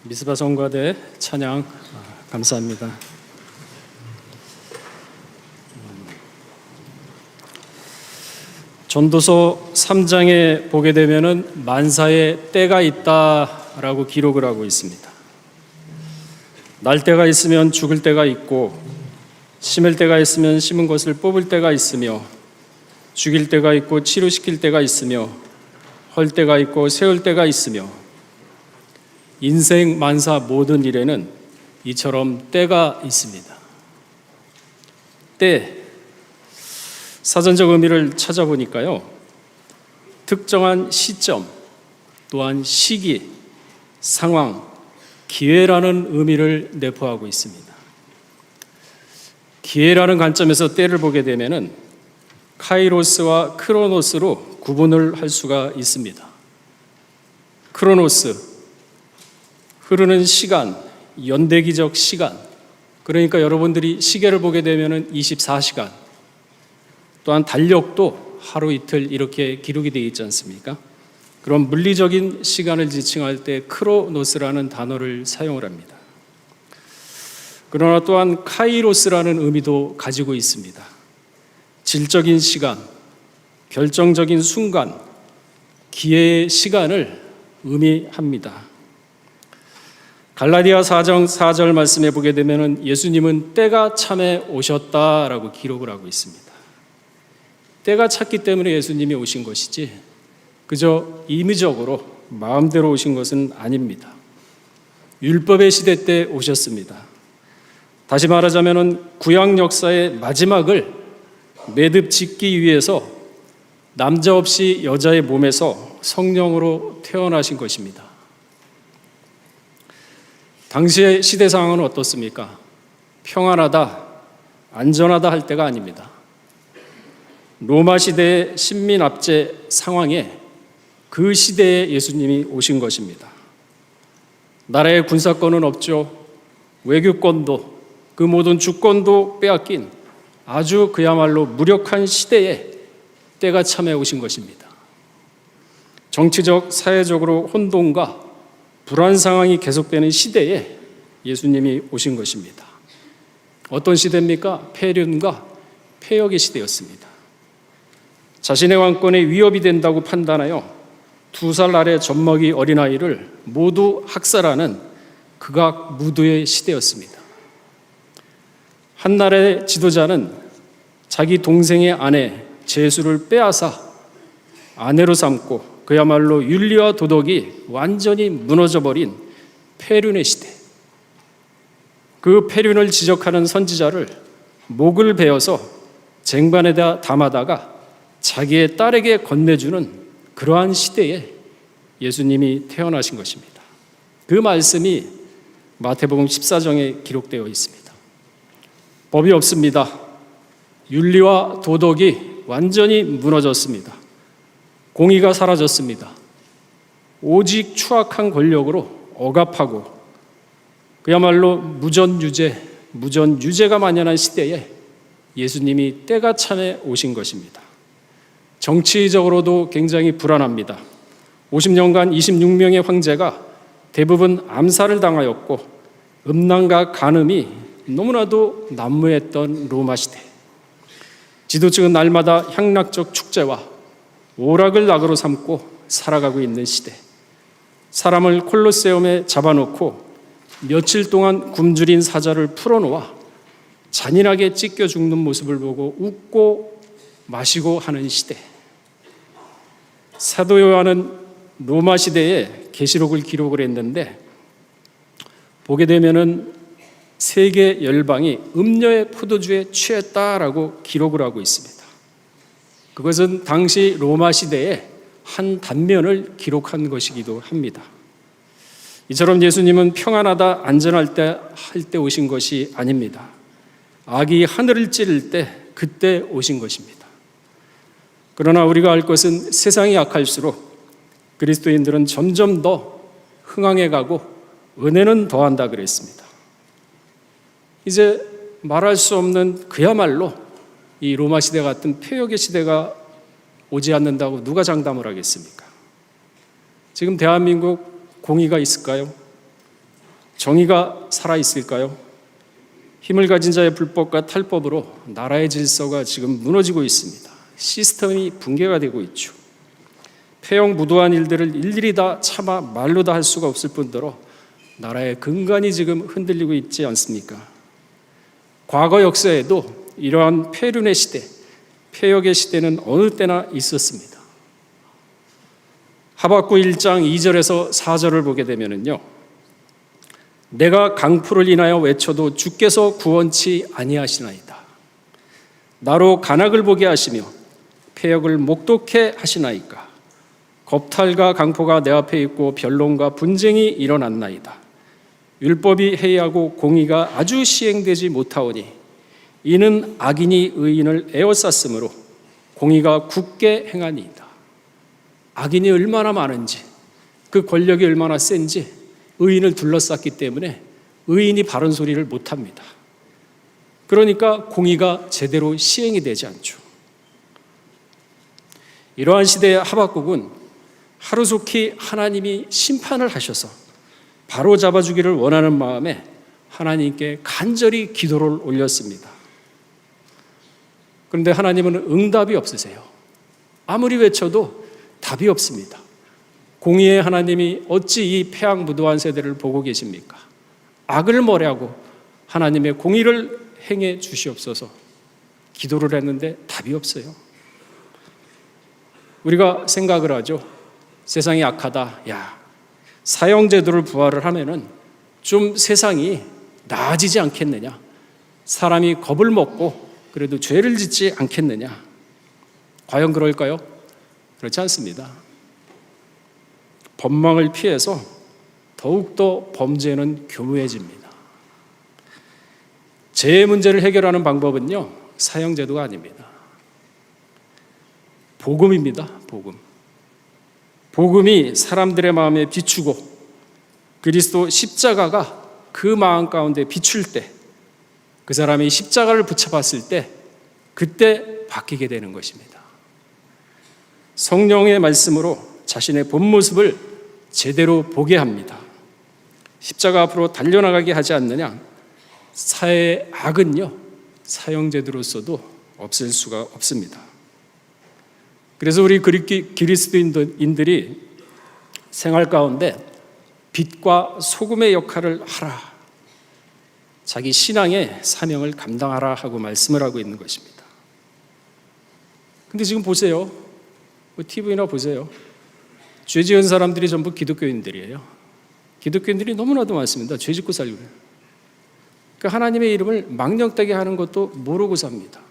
미스바 성가대 찬양 감사합니다. 전도서 3장에 보게 되면은 만사에 때가 있다라고 기록을 하고 있습니다. 날 때가 있으면 죽을 때가 있고, 심을 때가 있으면 심은 것을 뽑을 때가 있으며, 죽일 때가 있고 치료시킬 때가 있으며, 헐 때가 있고 세울 때가 있으며, 인생 만사 모든 일에는 이처럼 때가 있습니다. 때, 사전적 의미를 찾아보니까요, 특정한 시점, 또한 시기, 상황, 기회라는 의미를 내포하고 있습니다. 기회라는 관점에서 때를 보게 되면은 카이로스와 크로노스로 구분을 할 수가 있습니다. 크로노스, 흐르는 시간, 연대기적 시간, 그러니까 여러분들이 시계를 보게 되면은 24시간, 또한 달력도 하루 이틀 이렇게 기록이 되어 있지 않습니까? 그런 물리적인 시간을 지칭할 때 크로노스라는 단어를 사용을 합니다. 그러나 또한 카이로스라는 의미도 가지고 있습니다. 질적인 시간, 결정적인 순간, 기회의 시간을 의미합니다. 갈라디아 4장 4절 말씀에 보게 되면 예수님은 때가 참에 오셨다라고 기록을 하고 있습니다. 때가 찼기 때문에 예수님이 오신 것이지 그저 임의적으로 마음대로 오신 것은 아닙니다. 율법의 시대 때 오셨습니다. 다시 말하자면 구약 역사의 마지막을 매듭 짓기 위해서 남자 없이 여자의 몸에서 성령으로 태어나신 것입니다. 당시의 시대 상황은 어떻습니까? 평안하다, 안전하다 할 때가 아닙니다. 로마 시대의 신민압제 상황에 그 시대에 예수님이 오신 것입니다. 나라의 군사권은 없죠. 외교권도, 그 모든 주권도 빼앗긴 아주 그야말로 무력한 시대에 때가 참에 오신 것입니다. 정치적, 사회적으로 혼돈과 불안 상황이 계속되는 시대에 예수님이 오신 것입니다. 어떤 시대입니까? 폐륜과 폐역의 시대였습니다. 자신의 왕권에 위협이 된다고 판단하여 2살 아래 젖먹이 어린아이를 모두 학살하는 극악 무도의 시대였습니다. 한 나라의 지도자는 자기 동생의 아내 제수를 빼앗아 아내로 삼고 그야말로 윤리와 도덕이 완전히 무너져버린 폐륜의 시대. 그 폐륜을 지적하는 선지자를 목을 베어서 쟁반에다 담아다가 자기의 딸에게 건네주는 그러한 시대에 예수님이 태어나신 것입니다. 그 말씀이 마태복음 14장에 기록되어 있습니다. 법이 없습니다. 윤리와 도덕이 완전히 무너졌습니다. 공의가 사라졌습니다. 오직 추악한 권력으로 억압하고 그야말로 무전유죄가 만연한 시대에 예수님이 때가 참에 오신 것입니다. 정치적으로도 굉장히 불안합니다. 50년간 26명의 황제가 대부분 암살을 당하였고 음란과 간음이 너무나도 난무했던 로마 시대. 지도층은 날마다 향락적 축제와 오락을 낙으로 삼고 살아가고 있는 시대. 사람을 콜로세움에 잡아놓고 며칠 동안 굶주린 사자를 풀어놓아 잔인하게 찢겨 죽는 모습을 보고 웃고 마시고 하는 시대. 사도 요한은 로마 시대에 계시록을 기록을 했는데 보게 되면은 세계 열방이 음녀의 포도주에 취했다라고 기록을 하고 있습니다. 그것은 당시 로마 시대의 한 단면을 기록한 것이기도 합니다. 이처럼 예수님은 평안하다, 안전할 때 할 때 오신 것이 아닙니다. 악이 하늘을 찌를 때 그때 오신 것입니다. 그러나 우리가 알 것은 세상이 악할수록 그리스도인들은 점점 더 흥황해 가고 은혜는 더한다 그랬습니다. 이제 말할 수 없는 그야말로 이 로마 시대 같은 폐역의 시대가 오지 않는다고 누가 장담을 하겠습니까? 지금 대한민국 공의가 있을까요? 정의가 살아있을까요? 힘을 가진 자의 불법과 탈법으로 나라의 질서가 지금 무너지고 있습니다. 시스템이 붕괴가 되고 있죠. 폐영무도한 일들을 일일이 다 차마 말로 다 할 수가 없을 뿐더러 나라의 근간이 지금 흔들리고 있지 않습니까? 과거 역사에도 이러한 폐륜의 시대, 폐역의 시대는 어느 때나 있었습니다. 하박국 1장 2절에서 4절을 보게 되면요, 내가 강포를 인하여 외쳐도 주께서 구원치 아니하시나이다. 나로 간악을 보게 하시며 폐역을 목독해 하시나이까. 겁탈과 강포가 내 앞에 있고 변론과 분쟁이 일어났나이다. 율법이 해이하고 공의가 아주 시행되지 못하오니 이는 악인이 의인을 에워쌌으므로 공의가 굳게 행하니이다. 악인이 얼마나 많은지, 그 권력이 얼마나 센지 의인을 둘러쌌기 때문에 의인이 바른 소리를 못합니다. 그러니까 공의가 제대로 시행이 되지 않죠. 이러한 시대의 하박국은 하루속히 하나님이 심판을 하셔서 바로 잡아주기를 원하는 마음에 하나님께 간절히 기도를 올렸습니다. 그런데 하나님은 응답이 없으세요. 아무리 외쳐도 답이 없습니다. 공의의 하나님이 어찌 이 폐악무도한 세대를 보고 계십니까? 악을 멀애하고 하나님의 공의를 행해 주시옵소서. 기도를 했는데 답이 없어요. 우리가 생각을 하죠. 세상이 악하다. 야, 사형제도를 부활을 하면은 좀 세상이 나아지지 않겠느냐. 사람이 겁을 먹고 그래도 죄를 짓지 않겠느냐. 과연 그럴까요? 그렇지 않습니다. 법망을 피해서 더욱더 범죄는 교묘해집니다. 죄의 문제를 해결하는 방법은요, 사형제도가 아닙니다. 복음입니다. 복음이 사람들의 마음에 비추고 그리스도 십자가가 그 마음 가운데 비출 때, 그 사람이 십자가를 붙여봤을 때 그때 바뀌게 되는 것입니다. 성령의 말씀으로 자신의 본 모습을 제대로 보게 합니다. 십자가 앞으로 달려나가게 하지 않느냐. 사회의 악은요, 사형제도로서도 없앨 수가 없습니다. 그래서 우리 그리스도인들이 생활 가운데 빛과 소금의 역할을 하라, 자기 신앙의 사명을 감당하라 하고 말씀을 하고 있는 것입니다. 근데 지금 보세요. TV나 보세요. 죄 지은 사람들이 전부 기독교인들이에요. 기독교인들이 너무나도 많습니다. 죄 짓고 살고. 그러니까 하나님의 이름을 망령되게 하는 것도 모르고 삽니다.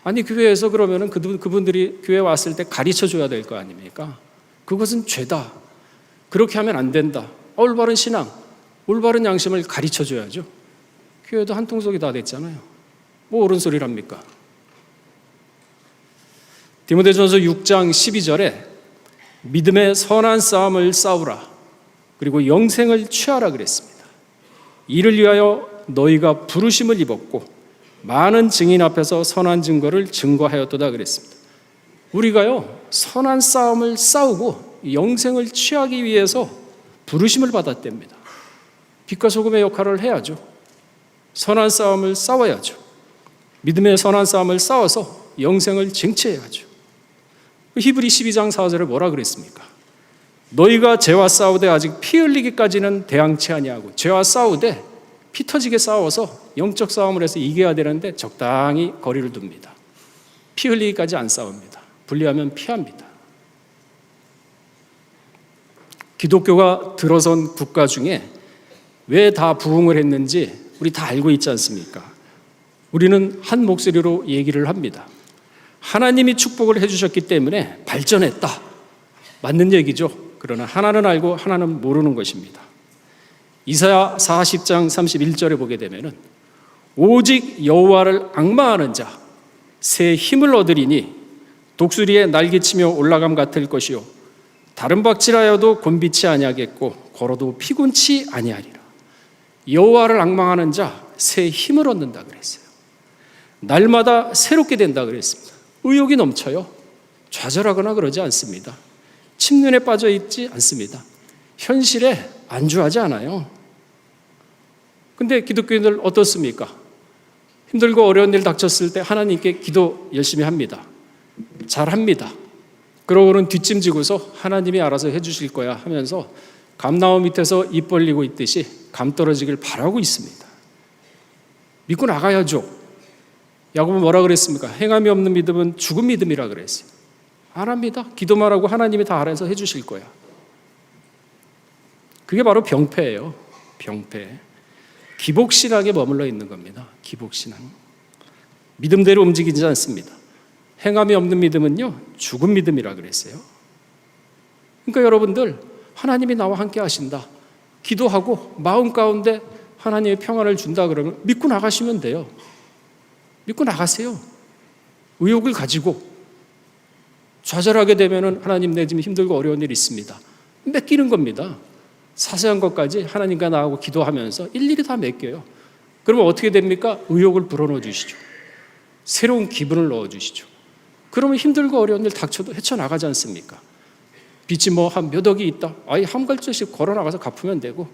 아니, 교회에서 그러면은 그분들이 교회 왔을 때 가르쳐 줘야 될 거 아닙니까? 그것은 죄다. 그렇게 하면 안 된다. 올바른 신앙, 올바른 양심을 가르쳐 줘야죠. 교회도 한 통속이 다 됐잖아요. 뭐 옳은 소리랍니까? 디모데전서 6장 12절에 믿음의 선한 싸움을 싸우라, 그리고 영생을 취하라 그랬습니다. 이를 위하여 너희가 부르심을 입었고 많은 증인 앞에서 선한 증거를 증거하였도다 그랬습니다. 우리가요, 선한 싸움을 싸우고 영생을 취하기 위해서 부르심을 받았답니다. 빛과 소금의 역할을 해야죠. 선한 싸움을 싸워야죠. 믿음의 선한 싸움을 싸워서 영생을 쟁취해야죠. 히브리 12장 4절에 뭐라 그랬습니까? 너희가 죄와 싸우되 아직 피 흘리기까지는 대항치 아니하고, 죄와 싸우되 피 터지게 싸워서 영적 싸움을 해서 이겨야 되는데 적당히 거리를 둡니다. 피 흘리기까지 안 싸웁니다. 분리하면 피합니다. 기독교가 들어선 국가 중에 왜 다 부흥을 했는지 우리 다 알고 있지 않습니까? 우리는 한 목소리로 얘기를 합니다. 하나님이 축복을 해주셨기 때문에 발전했다. 맞는 얘기죠. 그러나 하나는 알고 하나는 모르는 것입니다. 이사야 40장 31절에 보게 되면은 오직 여호와를 앙망하는 자 새 힘을 얻으리니 독수리의 날개치며 올라감 같을 것이요 다른 박질하여도 곤비치 아니하겠고 걸어도 피곤치 아니하리라. 여호와를 앙망하는 자 새 힘을 얻는다 그랬어요. 날마다 새롭게 된다 그랬습니다. 의욕이 넘쳐요. 좌절하거나 그러지 않습니다. 침륜에 빠져 있지 않습니다. 현실에 안주하지 않아요. 근데 기독교인들 어떻습니까? 힘들고 어려운 일 닥쳤을 때 하나님께 기도 열심히 합니다. 잘합니다. 그러고는 뒷짐지고서 하나님이 알아서 해주실 거야 하면서 감나무 밑에서 입 벌리고 있듯이 감 떨어지길 바라고 있습니다. 믿고 나가야죠. 야고보 뭐라 그랬습니까? 행함이 없는 믿음은 죽은 믿음이라 그랬어요. 안 합니다. 기도만 하고 하나님이 다 알아서 해주실 거야. 그게 바로 병폐예요. 병폐. 기복신앙에 머물러 있는 겁니다. 기복신앙. 믿음대로 움직이지 않습니다. 행함이 없는 믿음은요, 죽은 믿음이라 그랬어요. 그러니까 여러분들, 하나님이 나와 함께 하신다. 기도하고 마음 가운데 하나님의 평안을 준다 그러면 믿고 나가시면 돼요. 믿고 나가세요. 의욕을 가지고 좌절하게 되면 하나님 내 지금 힘들고 어려운 일이 있습니다. 맡기는 겁니다. 사소한 것까지 하나님과 나하고 기도하면서 일일이 다 맡겨요. 그러면 어떻게 됩니까? 의욕을 불어넣어 주시죠. 새로운 기분을 넣어 주시죠. 그러면 힘들고 어려운 일 닥쳐도 헤쳐나가지 않습니까? 빚이 뭐 한 몇 억이 있다. 아예 한 갈증씩 걸어나가서 갚으면 되고,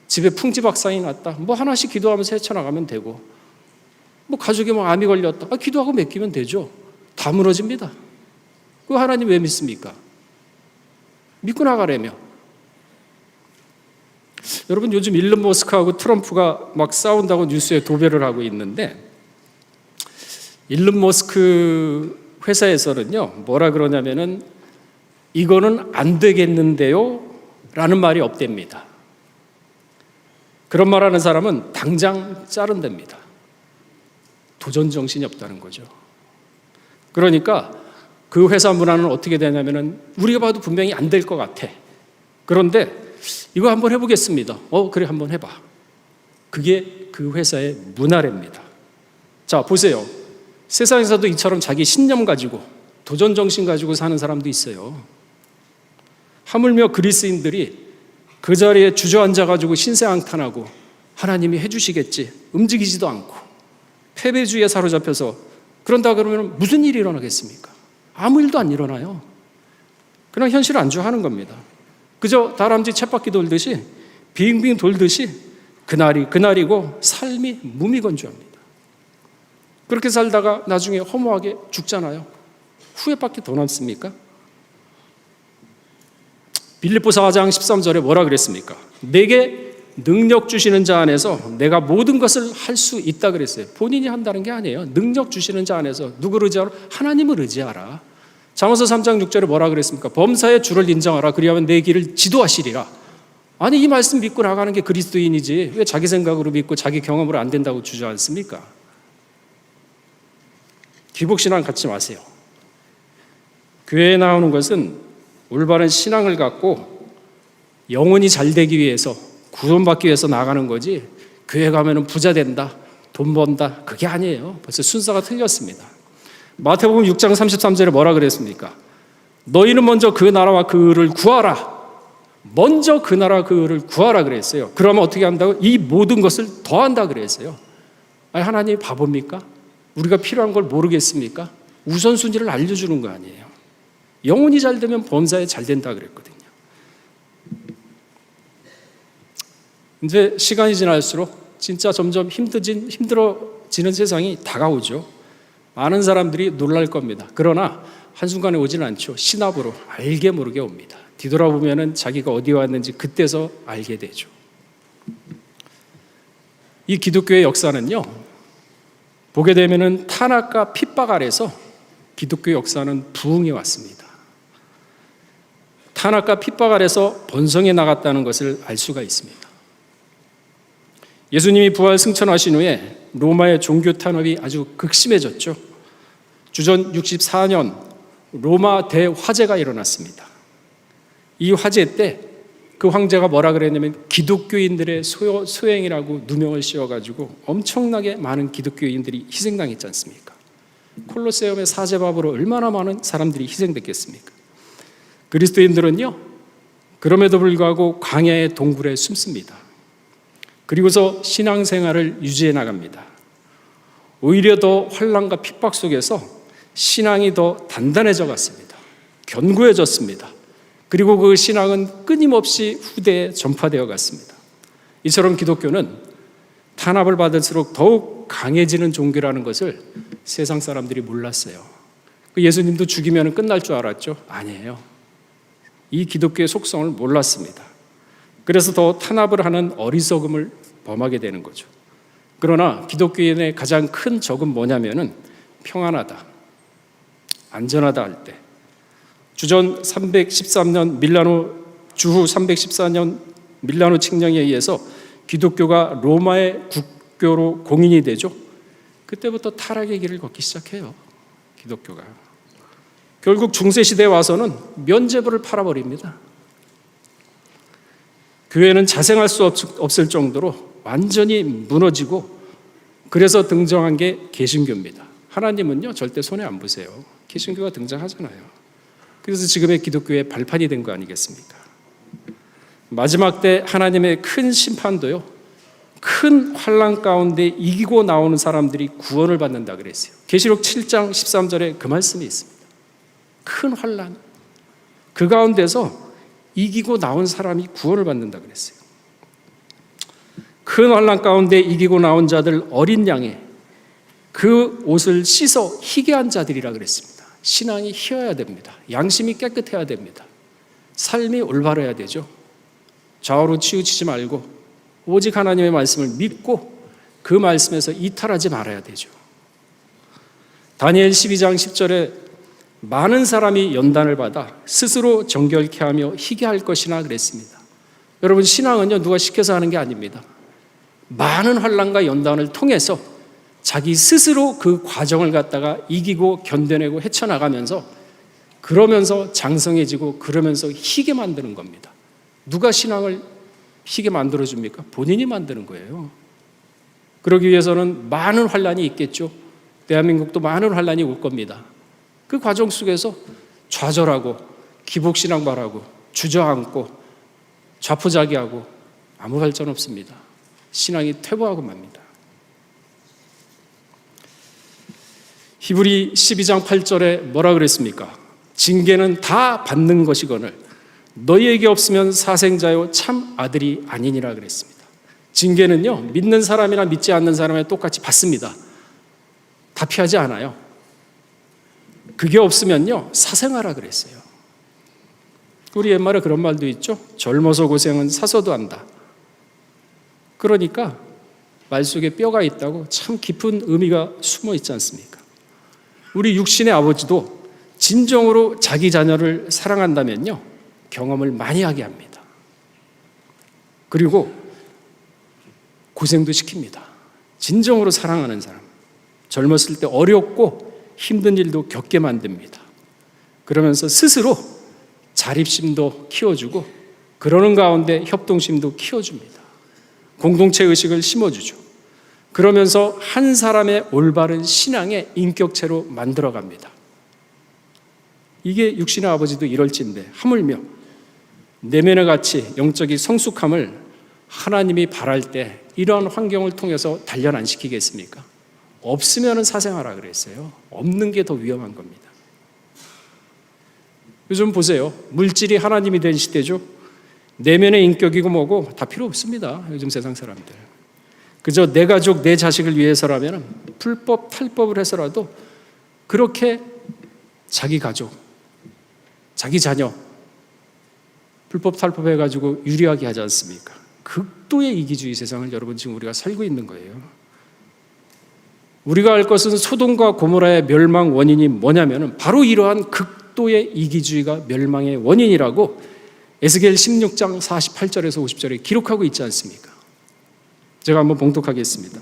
집에 풍지박산이 났다. 뭐 하나씩 기도하면서 헤쳐나가면 되고, 뭐 가족이 뭐 암이 걸렸다. 기도하고 맡기면 되죠. 다 무너집니다. 그 하나님 왜 믿습니까? 믿고 나가려며. 여러분 요즘 일론 머스크하고 트럼프가 막 싸운다고 뉴스에 도배를 하고 있는데, 일론 머스크 회사에서는요 뭐라 그러냐면은 이거는 안 되겠는데요 라는 말이 없답니다. 그런 말하는 사람은 당장 자른답니다. 도전 정신이 없다는 거죠. 그러니까 그 회사 문화는 어떻게 되냐면은 우리가 봐도 분명히 안 될 것 같아. 그런데 이거 한번 해보겠습니다. 그래 한번 해봐. 그게 그 회사의 문화랍니다. 자 보세요. 세상에서도 이처럼 자기 신념 가지고 도전 정신 가지고 사는 사람도 있어요. 하물며 그리스인들이 그 자리에 주저앉아 가지고 신세한탄하고 하나님이 해주시겠지 움직이지도 않고 패배주의에 사로잡혀서 그런다 그러면 무슨 일이 일어나겠습니까? 아무 일도 안 일어나요. 그냥 현실을 안주하는 겁니다. 그저 다람쥐 쳇바퀴 돌듯이 빙빙 돌듯이 그날이 그날이고 삶이 무미건조합니다. 그렇게 살다가 나중에 허무하게 죽잖아요. 후회밖에 더 남습니까? 빌립보서 4장 13절에 뭐라 그랬습니까? 내게 능력 주시는 자 안에서 내가 모든 것을 할 수 있다 그랬어요. 본인이 한다는 게 아니에요. 능력 주시는 자 안에서 누구를 의지하라? 하나님을 의지하라. 잠언서 3장 6절에 뭐라 그랬습니까? 범사의 주를 인정하라. 그리하면 내 길을 지도하시리라. 아니 이 말씀 믿고 나가는 게 그리스도인이지 왜 자기 생각으로 믿고 자기 경험으로 안 된다고 주저앉습니까? 기복신앙 갖지 마세요. 교회에 나오는 것은 올바른 신앙을 갖고 영혼이 잘 되기 위해서 구원받기 위해서 나가는 거지 교회 가면 부자 된다, 돈 번다 그게 아니에요. 벌써 순서가 틀렸습니다. 마태복음 6장 33절에 뭐라 그랬습니까? 너희는 먼저 그 나라와 그 의를 구하라. 먼저 그 나라와 그 의를 구하라 그랬어요. 그러면 어떻게 한다고? 이 모든 것을 더한다 그랬어요. 아니 하나님이 바보입니까? 우리가 필요한 걸 모르겠습니까? 우선순위를 알려주는 거 아니에요. 영혼이 잘 되면 범사에 잘 된다 그랬거든요. 이제 시간이 지날수록 진짜 점점 힘들어지는 세상이 다가오죠. 많은 사람들이 놀랄 겁니다. 그러나 한순간에 오지는 않죠. 신압으로 알게 모르게 옵니다. 뒤돌아보면 자기가 어디 왔는지 그때서 알게 되죠. 이 기독교의 역사는요, 보게 되면 탄압과 핍박 아래서 기독교 역사는 부흥해 왔습니다. 탄압과 핍박 아래서 번성해 나갔다는 것을 알 수가 있습니다. 예수님이 부활 승천하신 후에 로마의 종교 탄압이 아주 극심해졌죠. 주전 64년 로마 대화재가 일어났습니다. 이 화재 때 그 황제가 뭐라 그랬냐면 기독교인들의 소행이라고 누명을 씌워가지고 엄청나게 많은 기독교인들이 희생당했지 않습니까? 콜로세움의 사제밥으로 얼마나 많은 사람들이 희생됐겠습니까? 그리스도인들은요, 그럼에도 불구하고 광야의 동굴에 숨습니다. 그리고서 신앙생활을 유지해 나갑니다. 오히려 더 환난과 핍박 속에서 신앙이 더 단단해져 갔습니다. 견고해졌습니다. 그리고 그 신앙은 끊임없이 후대에 전파되어 갔습니다. 이처럼 기독교는 탄압을 받을수록 더욱 강해지는 종교라는 것을 세상 사람들이 몰랐어요. 예수님도 죽이면 끝날 줄 알았죠? 아니에요. 이 기독교의 속성을 몰랐습니다. 그래서 더 탄압을 하는 어리석음을 범하게 되는 거죠. 그러나 기독교인의 가장 큰 적은 뭐냐면은 평안하다, 안전하다 할 때, 주전 313년 주후 314년 밀라노 칙령에 의해서 기독교가 로마의 국교로 공인이 되죠. 그때부터 타락의 길을 걷기 시작해요. 기독교가 결국 중세시대에 와서는 면죄부를 팔아버립니다. 교회는 자생할 수 없을 정도로 완전히 무너지고, 그래서 등장한 게 개신교입니다. 하나님은요 절대 손해 안 보세요. 개신교가 등장하잖아요. 그래서 지금의 기독교의 발판이 된 거 아니겠습니까? 마지막 때 하나님의 큰 심판도요, 큰 환난 가운데 이기고 나오는 사람들이 구원을 받는다 그랬어요. 계시록 7장 13절에 그 말씀이 있습니다. 큰 환난, 그 가운데서 이기고 나온 사람이 구원을 받는다 그랬어요. 큰 환난 가운데 이기고 나온 자들, 어린 양의 그 옷을 씻어 희게 한 자들이라 그랬습니다. 신앙이 희어야 됩니다. 양심이 깨끗해야 됩니다. 삶이 올바라야 되죠. 좌우로 치우치지 말고 오직 하나님의 말씀을 믿고 그 말씀에서 이탈하지 말아야 되죠. 다니엘 12장 10절에 많은 사람이 연단을 받아 스스로 정결케 하며 희게 할 것이나 그랬습니다. 여러분, 신앙은요 누가 시켜서 하는 게 아닙니다. 많은 환난과 연단을 통해서 자기 스스로 그 과정을 갖다가 이기고 견뎌내고 헤쳐나가면서, 그러면서 장성해지고, 그러면서 희게 만드는 겁니다. 누가 신앙을 희게 만들어줍니까? 본인이 만드는 거예요. 그러기 위해서는 많은 환난이 있겠죠. 대한민국도 많은 환난이 올 겁니다. 그 과정 속에서 좌절하고 기복신앙발하고 주저앉고 좌포자기하고 아무 발전 없습니다. 신앙이 퇴보하고 맙니다. 히브리 12장 8절에 뭐라 그랬습니까? 징계는 다 받는 것이거늘 너희에게 없으면 사생자요 참 아들이 아니니라 그랬습니다. 징계는요 믿는 사람이나 믿지 않는 사람에 똑같이 받습니다. 다 피하지 않아요. 그게 없으면요 사생하라 그랬어요. 우리 옛말에 그런 말도 있죠. 젊어서 고생은 사서도 한다. 그러니까 말 속에 뼈가 있다고 참 깊은 의미가 숨어 있지 않습니까? 우리 육신의 아버지도 진정으로 자기 자녀를 사랑한다면요 경험을 많이 하게 합니다. 그리고 고생도 시킵니다. 진정으로 사랑하는 사람, 젊었을 때 어렵고 힘든 일도 겪게 만듭니다. 그러면서 스스로 자립심도 키워주고, 그러는 가운데 협동심도 키워줍니다. 공동체 의식을 심어주죠. 그러면서 한 사람의 올바른 신앙의 인격체로 만들어갑니다. 이게 육신의 아버지도 이럴진데, 하물며 내면의 가치, 영적인 성숙함을 하나님이 바랄 때 이러한 환경을 통해서 단련 안 시키겠습니까? 없으면 사생하라 그랬어요. 없는 게 더 위험한 겁니다. 요즘 보세요. 물질이 하나님이 된 시대죠. 내면의 인격이고 뭐고 다 필요 없습니다. 요즘 세상 사람들. 그저 내 가족, 내 자식을 위해서라면 불법, 탈법을 해서라도 그렇게 자기 가족, 자기 자녀 불법, 탈법해가지고 유리하게 하지 않습니까? 극도의 이기주의 세상을 여러분 지금 우리가 살고 있는 거예요. 우리가 알 것은 소돔과 고모라의 멸망 원인이 뭐냐면 바로 이러한 극도의 이기주의가 멸망의 원인이라고 에스겔 16장 48절에서 50절에 기록하고 있지 않습니까? 제가 한번 봉독하겠습니다.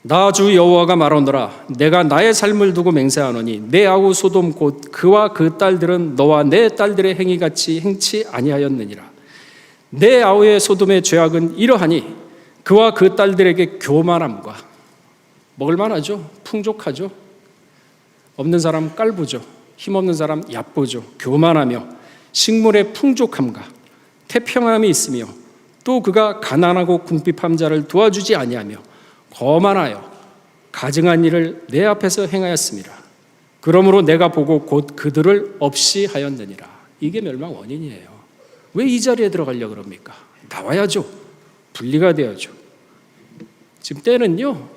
나 주 여호와가 말하노라. 내가 나의 삶을 두고 맹세하노니 내 아우 소돔 곧 그와 그 딸들은 너와 내 딸들의 행위같이 행치 아니하였느니라. 내 아우의 소돔의 죄악은 이러하니 그와 그 딸들에게 교만함과, 먹을 만하죠, 풍족하죠, 없는 사람 깔보죠, 힘없는 사람 얕보죠, 교만하며 식물의 풍족함과 태평함이 있으며 또 그가 가난하고 궁핍한 자를 도와주지 아니하며 거만하여 가증한 일을 내 앞에서 행하였습니다. 그러므로 내가 보고 곧 그들을 없이 하였느니라. 이게 멸망 원인이에요. 왜 이 자리에 들어가려고 그럽니까? 나와야죠. 분리가 되어야죠. 지금 때는요,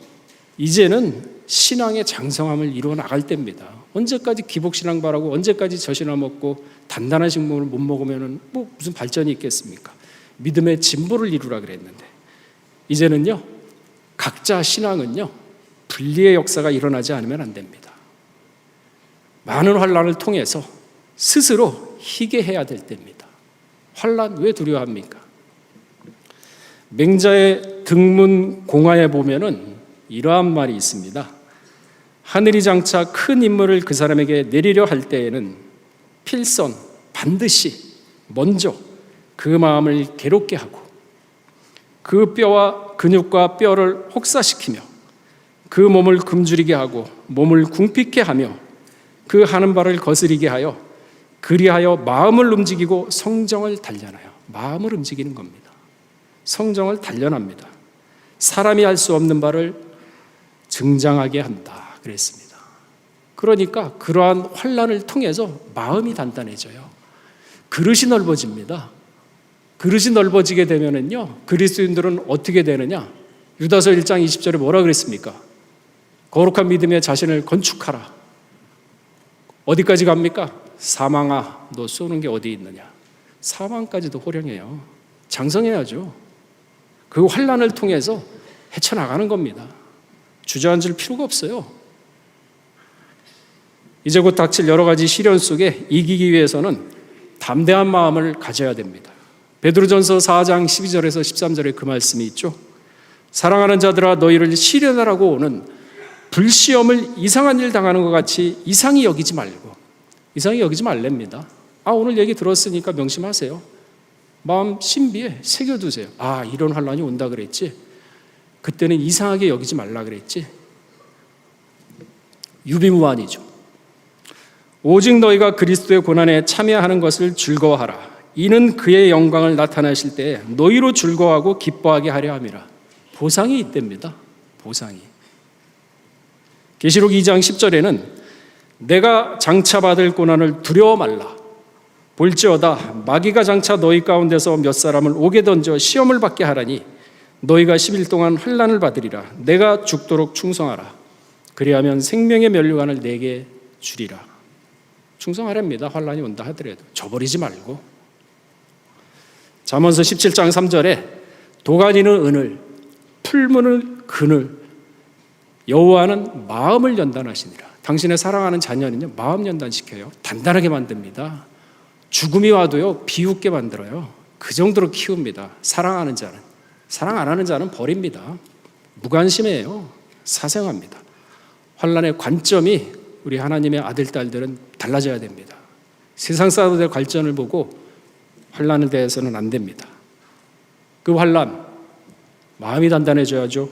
이제는 신앙의 장성함을 이루어 나갈 때입니다. 언제까지 기복신앙 바라고 언제까지 젖이나 먹고 단단한 식물을 못 먹으면 뭐 무슨 발전이 있겠습니까? 믿음의 진보를 이루라 그랬는데, 이제는요, 각자 신앙은요, 분리의 역사가 일어나지 않으면 안 됩니다. 많은 환난을 통해서 스스로 희게 해야 될 때입니다. 환난 왜 두려워합니까? 맹자의 등문 공화에 보면은 이러한 말이 있습니다. 하늘이 장차 큰 인물을 그 사람에게 내리려 할 때에는 필선 반드시 먼저 그 마음을 괴롭게 하고 그 뼈와 근육과 뼈를 혹사시키며 그 몸을 굶주리게 하고 몸을 궁핍게 하며 그 하는 바를 거스리게 하여 그리하여 마음을 움직이고 성정을 단련하여, 마음을 움직이는 겁니다. 성정을 단련합니다. 사람이 할 수 없는 바를 증장하게 한다 그랬습니다. 그러니까 그러한 환난을 통해서 마음이 단단해져요. 그릇이 넓어집니다. 그릇이 넓어지게 되면은요, 그리스도인들은 어떻게 되느냐? 유다서 1장 20절에 뭐라 그랬습니까? 거룩한 믿음에 자신을 건축하라. 어디까지 갑니까? 사망아, 너 쏘는 게 어디 있느냐? 사망까지도 호령해요. 장성해야죠. 그 환난을 통해서 헤쳐나가는 겁니다. 주저앉을 필요가 없어요. 이제 곧 닥칠 여러 가지 시련 속에 이기기 위해서는 담대한 마음을 가져야 됩니다. 베드로전서 4장 12절에서 13절에 그 말씀이 있죠. 사랑하는 자들아, 너희를 시련하라고 오는 불시험을 이상한 일 당하는 것 같이 이상히 여기지 말랍니다. 오늘 얘기 들었으니까 명심하세요. 마음 신비에 새겨두세요. 이런 환난이 온다 그랬지. 그때는 이상하게 여기지 말라 그랬지. 유비무환이죠. 오직 너희가 그리스도의 고난에 참여하는 것을 즐거워하라. 이는 그의 영광을 나타내실 때에 너희로 즐거워하고 기뻐하게 하려 함이라. 보상이 있답니다. 보상이. 계시록 2장 10절에는 내가 장차 받을 고난을 두려워 말라. 볼지어다 마귀가 장차 너희 가운데서 몇 사람을 옥에 던져 시험을 받게 하라니 너희가 10일 동안 환난을 받으리라. 내가 죽도록 충성하라. 그리하면 생명의 면류관을 내게 주리라. 충성하랍니다. 환난이 온다 하더라도 저버리지 말고. 잠언서 17장 3절에 도가니는 은을, 풀무는 금을, 여호와는 마음을 연단하시니라. 당신의 사랑하는 자녀는요, 마음 연단시켜요. 단단하게 만듭니다. 죽음이 와도요, 비웃게 만들어요. 그 정도로 키웁니다. 사랑하는 자는. 사랑 안 하는 자는 버립니다. 무관심해요. 사생합니다. 환난의 관점이 우리 하나님의 아들, 딸들은 달라져야 됩니다. 세상 사람들의 관점을 보고 환난에 대해서는 안 됩니다. 그 환난, 마음이 단단해져야죠.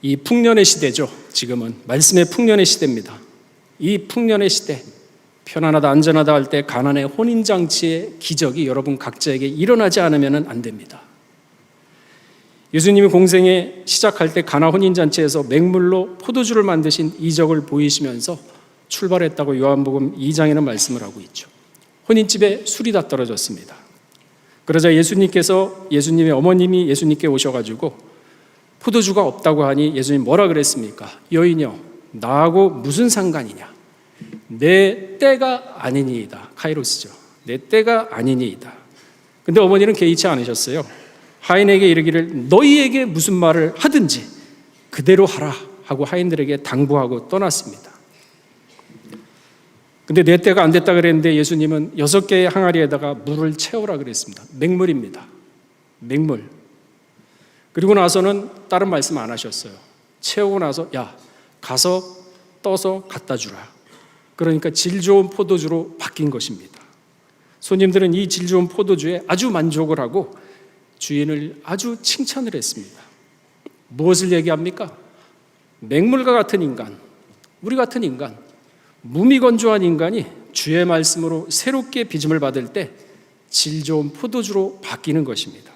이 풍년의 시대죠. 지금은 말씀의 풍년의 시대입니다. 이 풍년의 시대, 편안하다 안전하다 할 때 가난의 혼인잔치의 기적이 여러분 각자에게 일어나지 않으면 안 됩니다. 예수님이 공생에 시작할 때 가나 혼인잔치에서 맹물로 포도주를 만드신 이적을 보이시면서 출발했다고 요한복음 2장에는 말씀을 하고 있죠. 혼인집에 술이 다 떨어졌습니다. 그러자 예수님의 어머님이 예수님께 오셔가지고 포도주가 없다고 하니 예수님 뭐라 그랬습니까? 여인여, 나하고 무슨 상관이냐? 내 때가 아니니이다. 카이로스죠. 내 때가 아니니이다. 근데 어머니는 개의치 않으셨어요. 하인에게 이르기를 너희에게 무슨 말을 하든지 그대로 하라 하고 하인들에게 당부하고 떠났습니다. 근데 내 때가 안 됐다 그랬는데 예수님은 6개의 항아리에다가 물을 채우라 그랬습니다. 맹물입니다. 맹물. 그리고 나서는 다른 말씀 안 하셨어요. 채우고 나서 야, 가서 떠서 갖다 주라. 그러니까 질 좋은 포도주로 바뀐 것입니다. 손님들은 이 질 좋은 포도주에 아주 만족을 하고 주인을 아주 칭찬을 했습니다. 무엇을 얘기합니까? 맹물과 같은 인간, 우리 같은 인간, 무미건조한 인간이 주의 말씀으로 새롭게 빚음을 받을 때 질 좋은 포도주로 바뀌는 것입니다.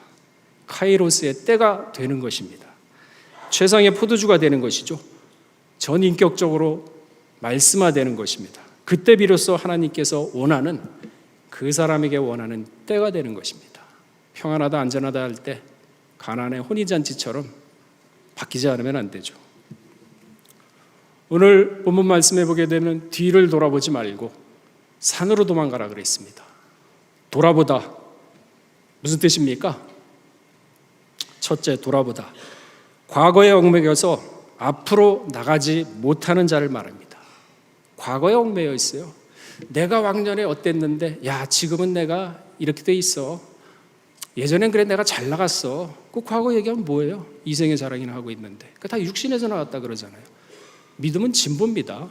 카이로스의 때가 되는 것입니다. 최상의 포도주가 되는 것이죠. 전인격적으로 말씀화되는 것입니다. 그때 비로소 하나님께서 원하는, 그 사람에게 원하는 때가 되는 것입니다. 평안하다 안전하다 할 때 가나안의 혼인잔치처럼 바뀌지 않으면 안 되죠. 오늘 본문 말씀해 보게 되면 뒤를 돌아보지 말고 산으로 도망가라 그랬습니다. 돌아보다 무슨 뜻입니까? 첫째, 돌아보다 과거에 얽매여서 앞으로 나가지 못하는 자를 말합니다. 과거에 얽매여 있어요. 내가 왕년에 어땠는데 야 지금은 내가 이렇게 돼 있어. 예전엔 그래 내가 잘 나갔어. 그 과거 얘기하면 뭐예요? 이생의 자랑이나 하고 있는데 그거 다 육신에서 나왔다 그러잖아요. 믿음은 진보입니다.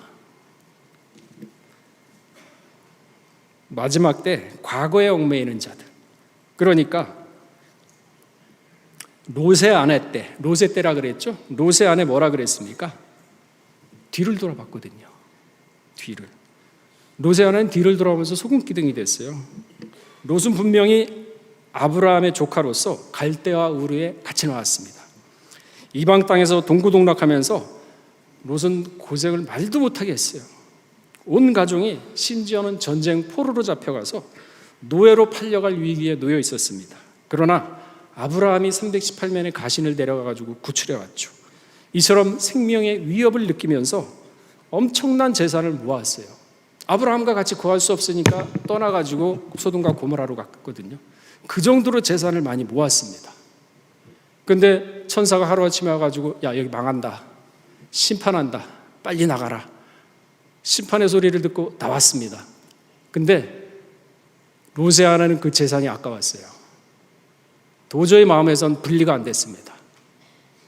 마지막 때 과거에 얽매이는 자들, 그러니까 롯의 아내 때, 롯의 때라 그랬죠? 롯의 아내 뭐라 그랬습니까? 뒤를 돌아봤거든요. 뒤를. 롯의 아내는 뒤를 돌아보면서 소금기둥이 됐어요. 롯은 분명히 아브라함의 조카로서 갈대와 우르에 같이 나왔습니다. 이방 땅에서 동고동락하면서 롯은 고생을 말도 못하게 했어요. 온 가족이 심지어는 전쟁 포로로 잡혀가서 노예로 팔려갈 위기에 놓여 있었습니다. 그러나 아브라함이 318면의 가신을 데려가가지고 구출해 왔죠. 이처럼 생명의 위협을 느끼면서 엄청난 재산을 모았어요. 아브라함과 같이 구할 수 없으니까 떠나가지고 소돔과 고모라로 갔거든요. 그 정도로 재산을 많이 모았습니다. 근데 천사가 하루아침에 와가지고 야 여기 망한다, 심판한다, 빨리 나가라. 심판의 소리를 듣고 나왔습니다. 근데 롯의 아내는 그 재산이 아까웠어요. 도저히 마음에선 분리가 안 됐습니다.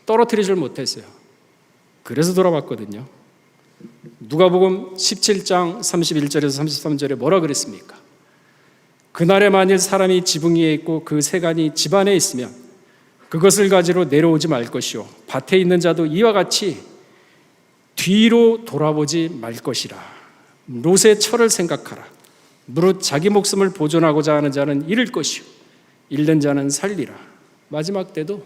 떨어뜨리질 못했어요. 그래서 돌아왔거든요. 누가복음 17장 31절에서 33절에 뭐라 그랬습니까? 그날에 만일 사람이 지붕 위에 있고 그 세간이 집 안에 있으면 그것을 가지러 내려오지 말 것이요 밭에 있는 자도 이와 같이 뒤로 돌아보지 말 것이라. 롯의 철을 생각하라. 무릇 자기 목숨을 보존하고자 하는 자는 잃을 것이요 잃는 자는 살리라. 마지막 때도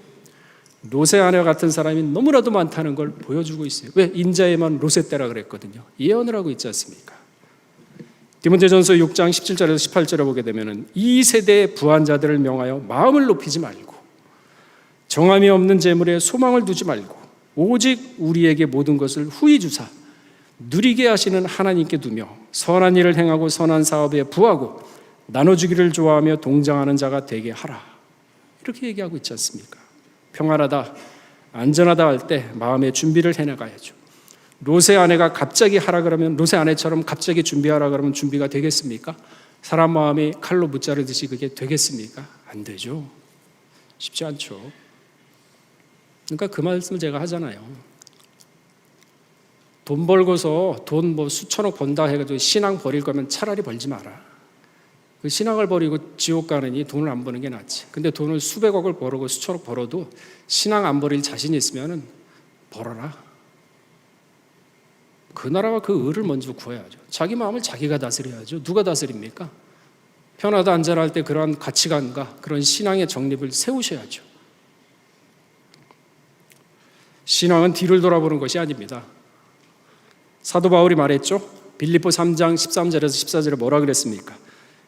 롯의 아내와 같은 사람이 너무나도 많다는 걸 보여주고 있어요. 왜? 인자에만 롯의 때라 그랬거든요. 예언을 하고 있지 않습니까? 디모데전서 6장 17절에서 18절에 보게 되면 이 세대의 부한 자들을 명하여 마음을 높이지 말고 정함이 없는 재물에 소망을 두지 말고 오직 우리에게 모든 것을 후히 주사 누리게 하시는 하나님께 두며 선한 일을 행하고 선한 사업에 부하고 나눠주기를 좋아하며 동장하는 자가 되게 하라. 이렇게 얘기하고 있지 않습니까? 평안하다, 안전하다 할 때 마음의 준비를 해나가야죠. 롯의 아내가 갑자기 하라 그러면, 롯의 아내처럼 갑자기 준비하라 그러면 준비가 되겠습니까? 사람 마음이 칼로 무자르듯이 그게 되겠습니까? 안 되죠. 쉽지 않죠. 그러니까 그 말씀을 제가 하잖아요. 돈 벌고서 돈 뭐 수천억 번다 해가지고 신앙 버릴 거면 차라리 벌지 마라. 그 신앙을 버리고 지옥 가느니 돈을 안 버는 게 낫지. 근데 돈을 수백억을 벌고 수천억 벌어도 신앙 안 버릴 자신이 있으면 벌어라. 그 나라와 그 의를 먼저 구해야죠. 자기 마음을 자기가 다스려야죠. 누가 다스립니까? 편하다 안전할 때 그러한 가치관과 그런 신앙의 정립을 세우셔야죠. 신앙은 뒤를 돌아보는 것이 아닙니다. 사도 바울이 말했죠. 빌립보 3장 13절에서 14절에 뭐라 그랬습니까?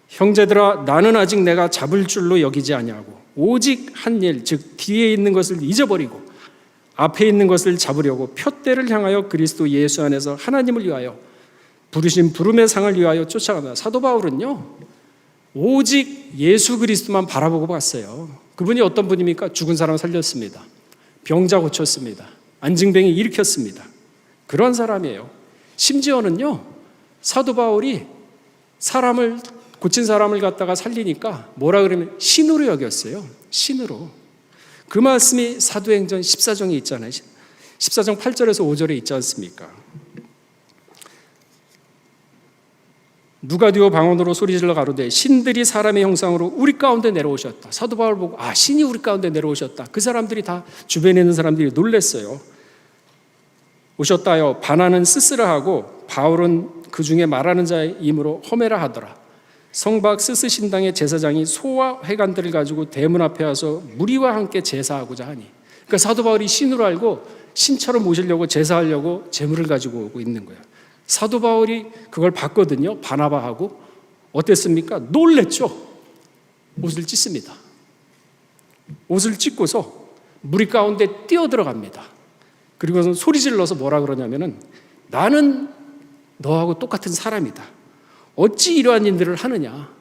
형제들아 나는 아직 내가 잡을 줄로 여기지 아니하고 오직 한 일, 즉 뒤에 있는 것을 잊어버리고 앞에 있는 것을 잡으려고 표대를 향하여 그리스도 예수 안에서 하나님을 위하여 부르신 부름의 상을 위하여 쫓아간다. 사도 바울은요 오직 예수 그리스도만 바라보고 갔어요. 그분이 어떤 분입니까? 죽은 사람 살렸습니다. 병자 고쳤습니다. 안징뱅이 일으켰습니다. 그런 사람이에요. 심지어는요 사도 바울이 사람을 고친 사람을 갖다가 살리니까 뭐라 그러면 신으로 여겼어요. 신으로. 그 말씀이 사도행전 14장에 있잖아요. 14장 8절에서 5절에 있지 않습니까? 누가 뒤어 방언으로 소리질러 가로되 신들이 사람의 형상으로 우리 가운데 내려오셨다. 사도 바울 보고 신이 우리 가운데 내려오셨다. 그 사람들이 다 주변에 있는 사람들이 놀랬어요. 오셨다여 반하는 쓸쓸하고 바울은 그 중에 말하는 자의 이므로 험해라 하더라. 성박 스스신당의 제사장이 소와 회관들을 가지고 대문 앞에 와서 무리와 함께 제사하고자 하니, 그러니까 사도 바울이 신으로 알고 신처럼 모시려고 제사하려고 제물을 가지고 오고 있는 거예요. 사도 바울이 그걸 봤거든요. 바나바하고 어땠습니까? 놀랬죠. 옷을 찢습니다. 옷을 찢고서 무리 가운데 뛰어들어갑니다. 그리고선 소리 질러서 뭐라 그러냐면은 나는 너하고 똑같은 사람이다. 어찌 이러한 일들을 하느냐.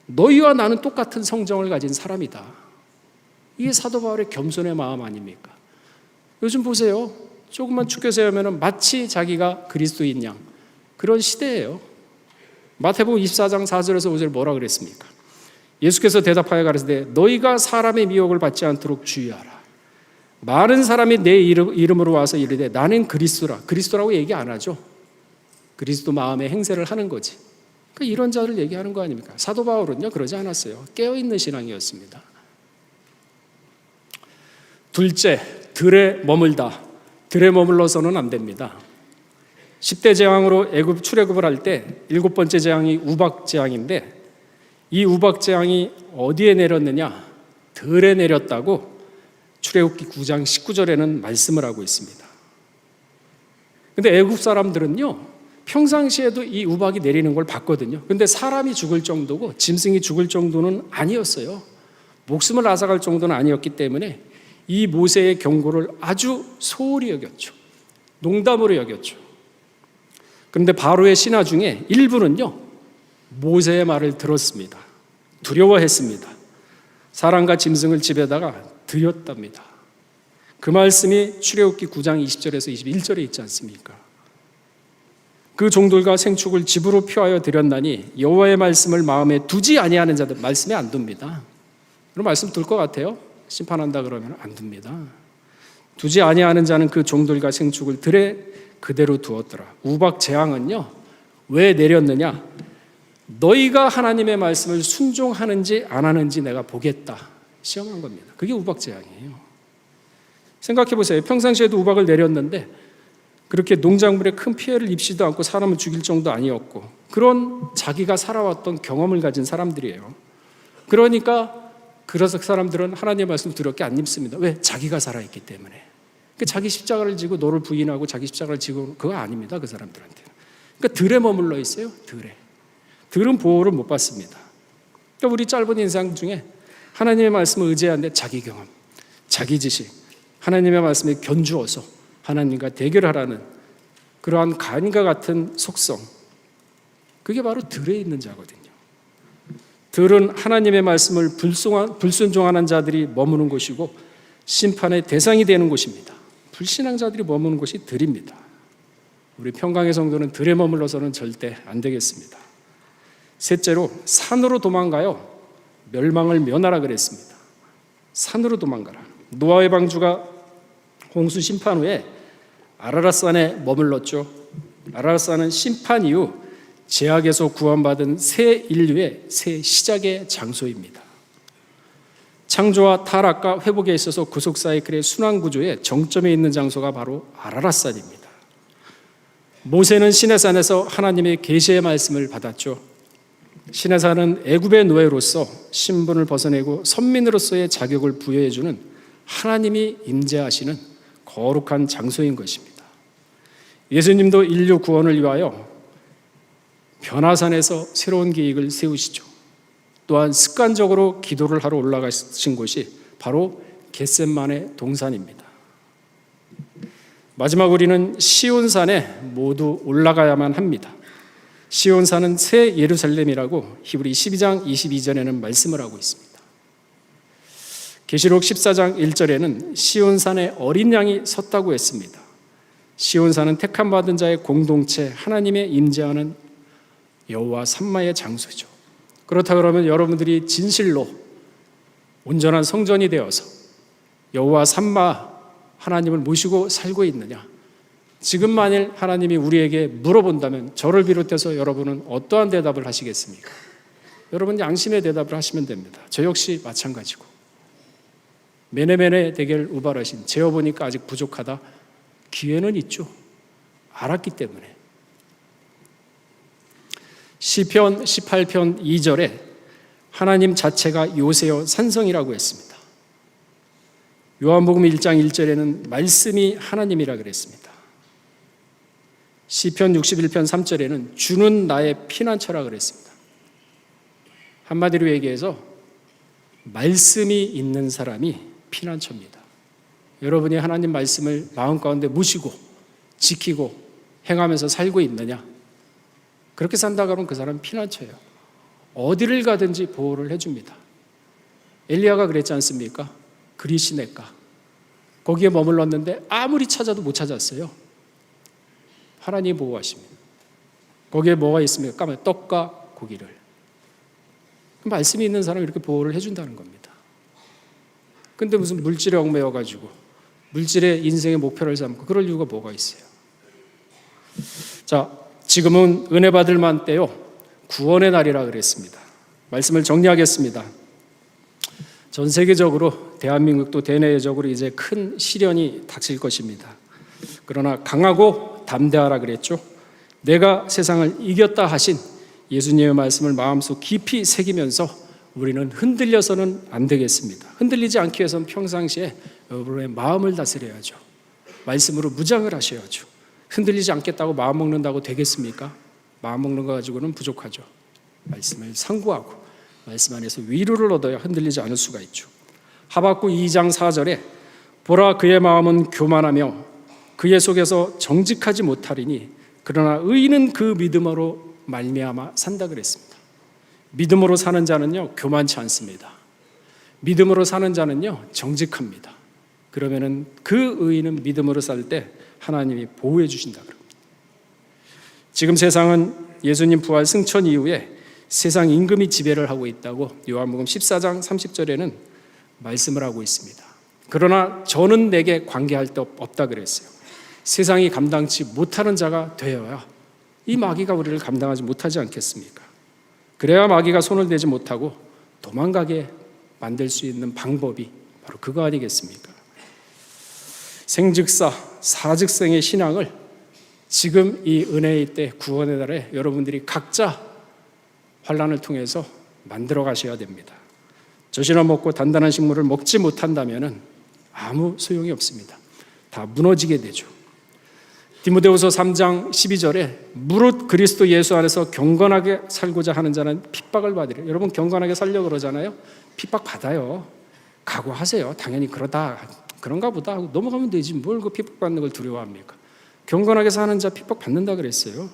너희와 나는 똑같은 성정을 가진 사람이다. 이게 사도 바울의 겸손의 마음 아닙니까? 요즘 보세요. 조금만 축교세 하면은 마치 자기가 그리스도인 양 그런 시대예요. 마태복음 24장 4절에서 5절 뭐라 그랬습니까? 예수께서 대답하여 가라사대 너희가 사람의 미혹을 받지 않도록 주의하라. 많은 사람이 내 이름으로 와서 이르되 나는 그리스도라. 그리스도라고 얘기 안 하죠. 그리스도 마음의 행세를 하는 거지. 그러니까 이런 자를 얘기하는 거 아닙니까? 사도 바울은요 그러지 않았어요. 깨어있는 신앙이었습니다. 둘째, 들에 머물다. 들에 머물러서는 안 됩니다. 10대 재앙으로 애굽 출애굽을 할 때 7번째 재앙이 우박 재앙인데 이 우박 재앙이 어디에 내렸느냐? 들에 내렸다고 출애굽기 9장 19절에는 말씀을 하고 있습니다. 근데 애굽 사람들은요 평상시에도 이 우박이 내리는 걸 봤거든요. 근데 사람이 죽을 정도고 짐승이 죽을 정도는 아니었어요. 목숨을 앗아갈 정도는 아니었기 때문에 이 모세의 경고를 아주 소홀히 여겼죠. 농담으로 여겼죠. 그런데 바로의 신하 중에 일부는요 모세의 말을 들었습니다. 두려워했습니다. 사람과 짐승을 집에다가 들였답니다. 그 말씀이 출애굽기 9장 20절에서 21절에 있지 않습니까? 그 종들과 생축을 집으로 표하여 드렸나니 여호와의 말씀을 마음에 두지 아니하는 자들 말씀에 안 둡니다. 그럼 말씀 둘 것 같아요? 심판한다 그러면 안 둡니다. 두지 아니하는 자는 그 종들과 생축을 들에 그대로 두었더라. 우박 재앙은요 왜 내렸느냐? 너희가 하나님의 말씀을 순종하는지 안 하는지 내가 보겠다. 시험한 겁니다. 그게 우박 재앙이에요. 생각해 보세요. 평상시에도 우박을 내렸는데 그렇게 농작물에 큰 피해를 입지도 않고 사람을 죽일 정도 아니었고 그런 자기가 살아왔던 경험을 가진 사람들이에요. 그러니까 그래서 사람들은 하나님의 말씀 두렵게 안 입습니다. 왜? 자기가 살아있기 때문에. 자기 십자가를 지고 너를 부인하고 자기 십자가를 지고 그거 아닙니다. 그 사람들한테는. 그러니까 들에 머물러 있어요. 들에. 들은 보호를 못 받습니다. 그러니까 우리 짧은 인생 중에 하나님의 말씀을 의지하는데 자기 경험, 자기 지식, 하나님의 말씀에 견주어서 하나님과 대결하라는 그러한 간과 같은 속성, 그게 바로 들에 있는 자거든요. 들은 하나님의 말씀을 불순종하는 자들이 머무는 곳이고 심판의 대상이 되는 곳입니다. 불신앙자들이 머무는 곳이 들입니다. 우리 평강의 성도는 들에 머물러서는 절대 안 되겠습니다. 셋째로 산으로 도망가요. 멸망을 면하라 그랬습니다. 산으로 도망가라. 노아의 방주가 홍수 심판 후에 아라랏산에 머물렀죠. 아라랏산은 심판 이후 죄악에서 구원받은 새 인류의 새 시작의 장소입니다. 창조와 타락과 회복에 있어서 구속 사이클의 순환 구조의 정점에 있는 장소가 바로 아라랏산입니다. 모세는 시내산에서 하나님의 계시의 말씀을 받았죠. 시내산은 애굽의 노예로서 신분을 벗어내고 선민으로서의 자격을 부여해주는 하나님이 임재하시는 거룩한 장소인 것입니다. 예수님도 인류 구원을 위하여 변화산에서 새로운 계획을 세우시죠. 또한 습관적으로 기도를 하러 올라가신 곳이 바로 겟셋만의 동산입니다. 마지막 우리는 시온산에 모두 올라가야만 합니다. 시온산은 새 예루살렘이라고 히브리 12장 22절에는 말씀을 하고 있습니다. 계시록 14장 1절에는 시온산에 어린 양이 섰다고 했습니다. 시온산은 택함 받은 자의 공동체, 하나님의 임재하는 여호와 삼마의 장소죠. 그렇다 그러면 여러분들이 진실로 온전한 성전이 되어서 여호와 삼마 하나님을 모시고 살고 있느냐? 지금 만일 하나님이 우리에게 물어본다면 저를 비롯해서 여러분은 어떠한 대답을 하시겠습니까? 여러분 양심의 대답을 하시면 됩니다. 저 역시 마찬가지고. 메네메네 대결 우발하신 재어보니까 아직 부족하다. 기회는 있죠. 알았기 때문에. 시편 18편 2절에 하나님 자체가 요새여 산성이라고 했습니다. 요한복음 1장 1절에는 말씀이 하나님이라 그랬습니다. 시편 61편 3절에는 주는 나의 피난처라 그랬습니다. 한마디로 얘기해서 말씀이 있는 사람이 피난처입니다. 여러분이 하나님 말씀을 마음 가운데 모시고 지키고 행하면서 살고 있느냐? 그렇게 산다고 하면 그 사람은 피난처예요. 어디를 가든지 보호를 해줍니다. 엘리야가 그랬지 않습니까? 그리시네가 거기에 머물렀는데 아무리 찾아도 못 찾았어요. 하나님이 보호하십니다. 거기에 뭐가 있습니까? 까만 떡과 고기를. 말씀이 있는 사람이 이렇게 보호를 해준다는 겁니다. 근데 무슨 물질에 얽매여가지고 물질의 인생의 목표를 삼고 그럴 이유가 뭐가 있어요? 자, 지금은 은혜 받을 만 때요, 구원의 날이라 그랬습니다. 말씀을 정리하겠습니다. 전 세계적으로, 대한민국도 대내적으로 이제 큰 시련이 닥칠 것입니다. 그러나 강하고 담대하라 그랬죠. 내가 세상을 이겼다 하신 예수님의 말씀을 마음속 깊이 새기면서 우리는 흔들려서는 안 되겠습니다. 흔들리지 않기 위해서는 평상시에 여러분의 마음을 다스려야죠. 말씀으로 무장을 하셔야죠. 흔들리지 않겠다고 마음 먹는다고 되겠습니까? 마음 먹는 거 가지고는 부족하죠. 말씀을 상고하고 말씀 안에서 위로를 얻어야 흔들리지 않을 수가 있죠. 하박국 2장 4절에 보라 그의 마음은 교만하며 그의 속에서 정직하지 못하리니 그러나 의인은 그 믿음으로 말미암아 산다 그랬습니다. 믿음으로 사는 자는요 교만치 않습니다. 믿음으로 사는 자는요 정직합니다. 그러면은 그 의인은 믿음으로 살 때 하나님이 보호해 주신다 그럽니다. 지금 세상은 예수님 부활 승천 이후에 세상 임금이 지배를 하고 있다고 요한복음 14장 30절에는 말씀을 하고 있습니다. 그러나 저는 내게 관계할 데 없다 그랬어요. 세상이 감당치 못하는 자가 되어야 이 마귀가 우리를 감당하지 못하지 않겠습니까? 그래야 마귀가 손을 대지 못하고 도망가게 만들 수 있는 방법이 바로 그거 아니겠습니까? 생즉사 사즉생의 신앙을 지금 이 은혜의 때 구원의 날에 여러분들이 각자 환난을 통해서 만들어 가셔야 됩니다. 젖이나 먹고 단단한 식물을 먹지 못한다면 아무 소용이 없습니다. 다 무너지게 되죠. 디모데후서 3장 12절에 무릇 그리스도 예수 안에서 경건하게 살고자 하는 자는 핍박을 받으리라. 여러분 경건하게 살려고 그러잖아요. 핍박 받아요. 각오하세요. 당연히 그런가 보다 하고 넘어가면 되지 뭘 그 핍박받는 걸 두려워합니까? 경건하게 사는 자 핍박 받는다 그랬어요.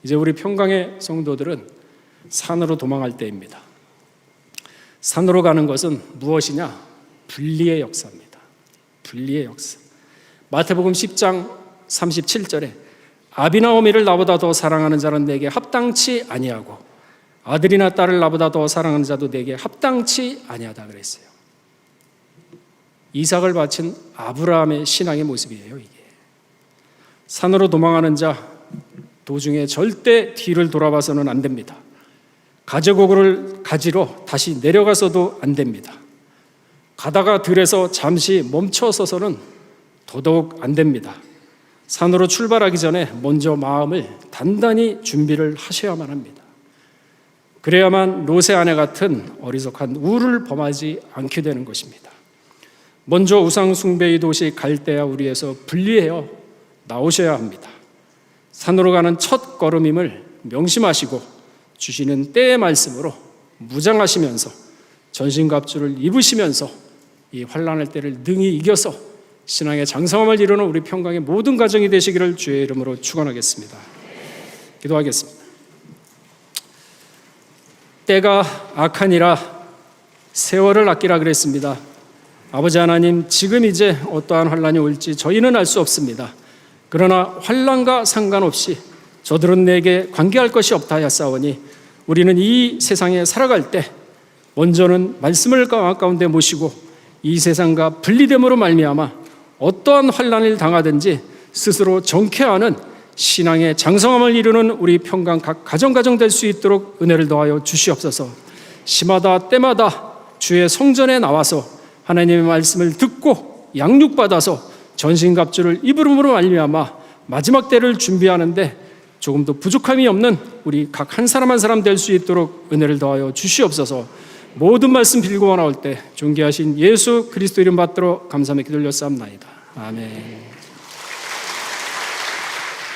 이제 우리 평강의 성도들은 산으로 도망할 때입니다. 산으로 가는 것은 무엇이냐? 분리의 역사입니다. 분리의 역사. 마태복음 10장 37절에 아비나 어미를 나보다 더 사랑하는 자는 내게 합당치 아니하고 아들이나 딸을 나보다 더 사랑하는 자도 내게 합당치 아니하다 그랬어요. 이삭을 바친 아브라함의 신앙의 모습이에요. 이게 산으로 도망하는 자 도중에 절대 뒤를 돌아봐서는 안 됩니다. 가지고를 가지러 다시 내려가서도 안 됩니다. 가다가 들에서 잠시 멈춰서서는 더더욱 안 됩니다. 산으로 출발하기 전에 먼저 마음을 단단히 준비를 하셔야만 합니다. 그래야만 롯의 아내 같은 어리석한 우를 범하지 않게 되는 것입니다. 먼저 우상 숭배의 도시 갈대아 우리에서 분리해어 나오셔야 합니다. 산으로 가는 첫 걸음임을 명심하시고 주시는 때의 말씀으로 무장하시면서 전신갑주를 입으시면서 이 환난의 때를 능히 이겨서 신앙의 장성함을 이루는 우리 평강의 모든 가정이 되시기를 주의 이름으로 축원하겠습니다. 기도하겠습니다. 때가 악하니라 세월을 아끼라 그랬습니다. 아버지 하나님, 지금 이제 어떠한 환난이 올지 저희는 알 수 없습니다. 그러나 환난과 상관없이 저들은 내게 관계할 것이 없다 하였사오니 우리는 이 세상에 살아갈 때 먼저는 말씀을 가운데 모시고 이 세상과 분리됨으로 말미암아 어떠한 환난을 당하든지 스스로 정케하는 신앙의 장성함을 이루는 우리 평강 각 가정 될 수 있도록 은혜를 더하여 주시옵소서. 시마다 때마다 주의 성전에 나와서 하나님의 말씀을 듣고 양육받아서 전신갑주를 입음으로 말미암아 마지막 때를 준비하는데 조금도 부족함이 없는 우리 각 한 사람 한 사람 될 수 있도록 은혜를 더하여 주시옵소서. 모든 말씀 빌고 나올 때 존귀하신 예수 그리스도 이름 받들어 감사하며 기도 올렸사옵나이다. 아멘.